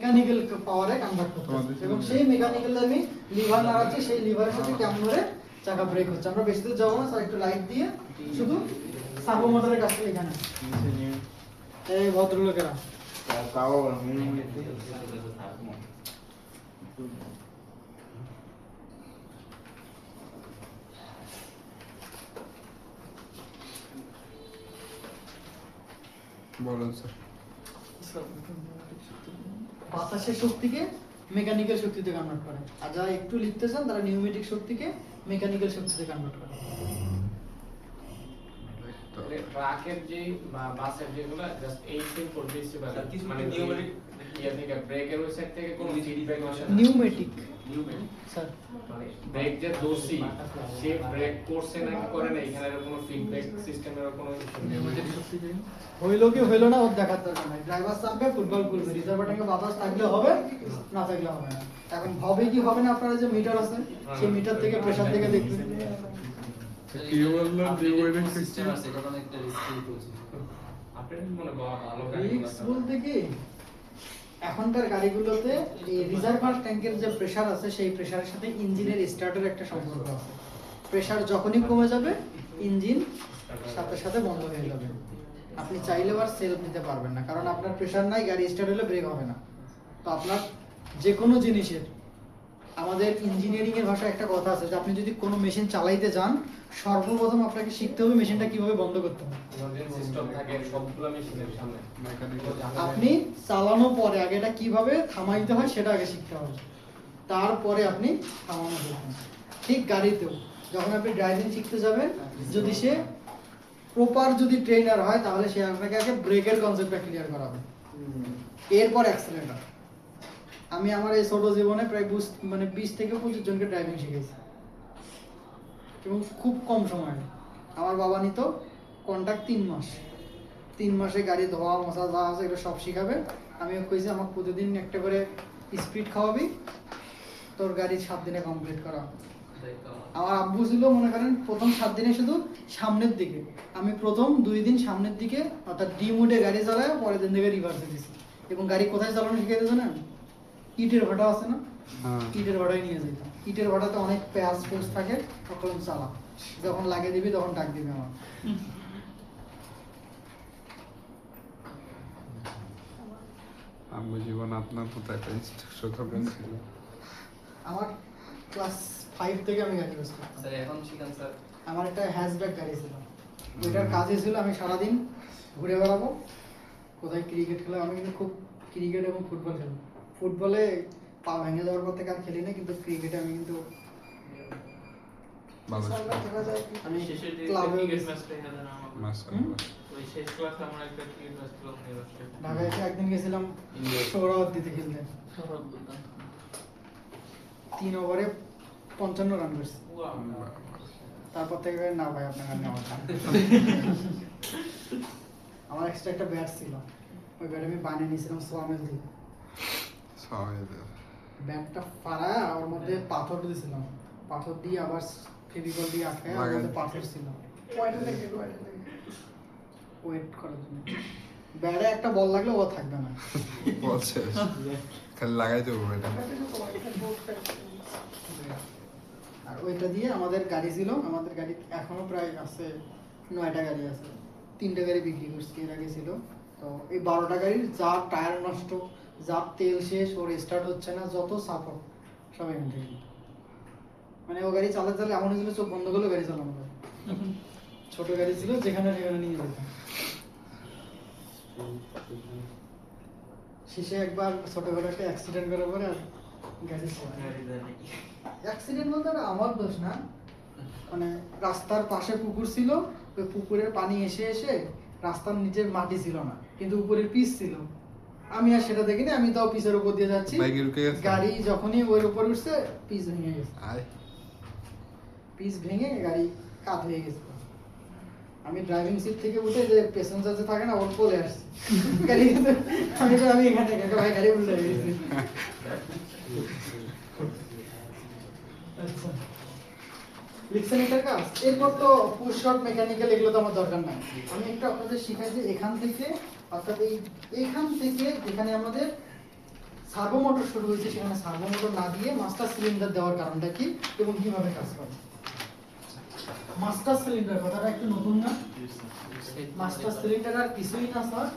Mechanical পাওয়ারে convert করতে হবে এবং সেই মেকানিক্যাল আমি লিভার নাড়াচ্ছি, সেই লিভারের সাথে কেমন করে চাকা ব্রেক হচ্ছে। আমরা বেশি দূর যাবো না স্যার, একটু লাইট দিয়ে শুধু সার্ভো মোটরের কাজটা এখানে এই ভদ্রলোকেরা বলেন স্যার। বাতাসের শক্তিকে মেকানিক্যাল শক্তিতে কনভার্ট করে, আর যারা একটু লিখতে চান তারা নিউমেটিক শক্তিকে মেকানিক্যাল শক্তিতে কনভার্ট করে। ট্রাকের যে বা বাসের যেগুলো জাস্ট এই সিম্পল বেসিক মানে নিউমেরিক ইয়া থেকে ব্রেকের ওই সাইড থেকে কোনো ফিডব্যাক আসে না। নিউমেটিক স্যার মানে ব্রেক যে দোষী সে ব্রেক করছে নাকি করে না, এখানে কোনো ফিডব্যাক সিস্টেমের কোনো নিউমেরিক শক্তি দেয় হইলো কি হইলো না ওর দেখার দরকার নাই। ড্রাইভার চাপবে, ফুটবল করবে, রিজার্ভার ট্যাঙ্কে বাতাস থাকলে হবে, না থাকলে হবে না। এখন হবে কি হবে না, আপনারা যে মিটার আছে সেই মিটার থেকে প্রেসার থেকে দেখবেন। কি বললেন নিউমেরিক সিস্টেম আছে, এটা মানে একটা রিস্কি প্রসেস। আপনার মনে ভালো রিস্ক বলতে কি এখনকার গাড়িগুলোতে এই রিজার্ভার ট্যাঙ্কের যে প্রেসার আছে সেই প্রেসারের সাথে ইঞ্জিনের স্টার্টের একটা সম্পর্ক আছে। প্রেসার যখনই কমে যাবে ইঞ্জিন সাথে সাথে বন্ধ হয়ে যাবে। আপনি চাইলেও আর সেলফ দিতে পারবেন না, কারণ আপনার প্রেসার নাই, গাড়ি স্টার্ট হলে ব্রেক হবে না। তো আপনার যে কোনো জিনিসের আমাদের ইঞ্জিনিয়ারিং এর ভাষায় একটা কথা আছে যে আপনি যদি কোনো মেশিন চালাইতে যান সর্বপ্রথম আপনাকে শিখতে হবে মেশিনটা কিভাবে বন্ধ করতে হবে। সিস্টেম থাকে সবগুলো মেশিনের সামনে আপনি চালানোর পরে আগে এটা কিভাবে থামাইতে হয় সেটা আগে শিখতে হবে, তারপরে আপনি থামানো শিখবেন। ঠিক গাড়িতেও যখন আপনি ড্রাইভিং শিখতে যাবেন, যদি সে প্রপার যদি ট্রেনার হয় তাহলে সে আপনাকে আগে ব্রেকের কনসেপ্টটা ক্লিয়ার করাবে, এরপর অ্যাক্সিলেটর। আমি আমার এই ছোট জীবনে প্রায় 20 থেকে 25 জনকে ড্রাইভিং শিখেছি এবং খুব কম সময়ে। আমার বাবা নিত কন্ট্রাক্ট 3 মাস, 3 মাসে গাড়ি ধোয়া মশা যা আছে এটা সব শিখাবে। আমিও কইছি আমাকে প্রতিদিন একটা করে স্পিড খাওয়াবি, তোর গাড়ি 7 দিনে কমপ্লিট করা। আমার আব্বু ছিল মনে করেন প্রথম 7 দিনে শুধু সামনের দিকে, আমি প্রথম 2 দিন সামনের দিকে অর্থাৎ ডি মোডে গাড়ি চালায়, পরের দিন থেকে রিভার্সে দিয়েছি। এবং গাড়ি কোথায় চালানো শিখাইতে জানেন? ইটের ভাটা আছে না, ইটের ভাটায় নিয়ে যেতাম। ইটের ভাটাতে অনেক পেঁয়াজ ফোস থাকে, তখন চালা, যখন লাগিয়ে দিবি তখন ডাক দিবি আমার। আমার জীবন আপনার তো একটা ইনস্ট্রাকশন ছিল। আমার ক্লাস 5 থেকে আমি গাড়ি ইউজ করতাম। স্যার এখন শিখান স্যার। আমার একটা হ্যাশব্যাক গাড়ি ছিল, ওইটার কাজই ছিল আমি সারাদিন ঘুরে বেড়াবো, কোথায় ক্রিকেট খেলা। আমি কিন্তু খুব ক্রিকেট এবং ফুটবল খেলি। ফুটবলে পা ভেঙে যাওয়ার পর থেকে আর খেলি না, কিন্তু ক্রিকেটে আমি কিন্তু আমি শেষের দিকে ক্লাবে ক্রিকেট ম্যাচটা খেলে না আমার মাস ওই শেষ ক্লাসে আমরা একটা ক্রিকেট ম্যাচ খেললাম ঢাকায় এসে একদিন গেছিলাম সোহরাওয়ার্দীতে খেলতে, 3 ওভারে 55 রান করছি। তারপর থেকে না ভাই আপনার আর নেওয়া যায় না। আমার এক্সট্রা একটা ব্যাট ছিল, ওই ব্যাট আমি বানিয়ে নিয়েছিলাম সোয়ামেল থেকে। ব্যাটটা ফাড়া ওর মধ্যে পাথর দিয়েছিলাম, পাথর দিয়ে আবার ফেভিকল দিয়ে আটকায়, আর মধ্যে পাথর ছিল ওয়েট করার জন্য। ব্যাটে একটা বল লাগলে ও থাকবে না, বলছে খালি লাগাই দেবো এটা। আর ওইটা দিয়ে আমাদের গাড়ি ছিল, আমাদের গাড়ি এখনো প্রায় আছে 9টা গাড়ি আছে, 3টা গাড়ি বিক্রি করছি এর আগে ছিল। তো এই 12টা গাড়ির যা টায়ার নষ্ট, যা তেল শেষ, ওর স্টার্ট হচ্ছে না, যত সাপোর্ট সব এখান থেকে। মানে ও গাড়ি চালাতে চালাতে এমন হয়েছিল চোখ বন্ধ করলে গাড়ি চালানো যায়। ছোট গাড়ি ছিল, যেখানে সেখানে নিয়ে যেতাম। শেষে একবার ছোটখাটো একটা অ্যাক্সিডেন্ট করার পরে আর গাড়ি অ্যাক্সিডেন্ট বলতে আর আমার দোষ না, মানে রাস্তার পাশে পুকুর ছিল, ওই পুকুরের পানি এসে এসে রাস্তার নিচে মাটি ছিল না, কিন্তু উপরের পিচ ছিল। আমি আর সেটা দেখিনি, আমি তাও পিচের উপর দিয়ে যাচ্ছি, গাড়ি যখনই ওর উপর উঠছে পিচ ভেঙে গেছে। পিচ ভেঙে গাড়ি কাত হয়ে গেছে। আমি ড্রাইভিং সিট থেকে উঠে যে প্যাসেঞ্জার যে থাকে না ওর পরে আসছি গাড়ি, আমি এখানে ভাই গাড়ি উল্টে হয়ে গেছি। আচ্ছা লিখছেন এটার কাজ। এরপর তো পুশ শট মেকানিক্যাল এগুলো তো আমার দরকার নাই, আমি একটু আপনাদের শিখাই যে এখান থেকে অর্থাৎ এইখান থেকে যেখানে আমাদের সার্ভো মোটর শুরু হয়েছে, সেখানে সার্ভো মোটর না দিয়ে মাস্টার সিলিন্ডার দেওয়ার কারণটা কি এবং কিভাবে কাজ করে? মাস্টার সিলিন্ডার কথাটা একটু নতুন না? মাস্টার সিলিন্ডার আর কিছুই না স্যার,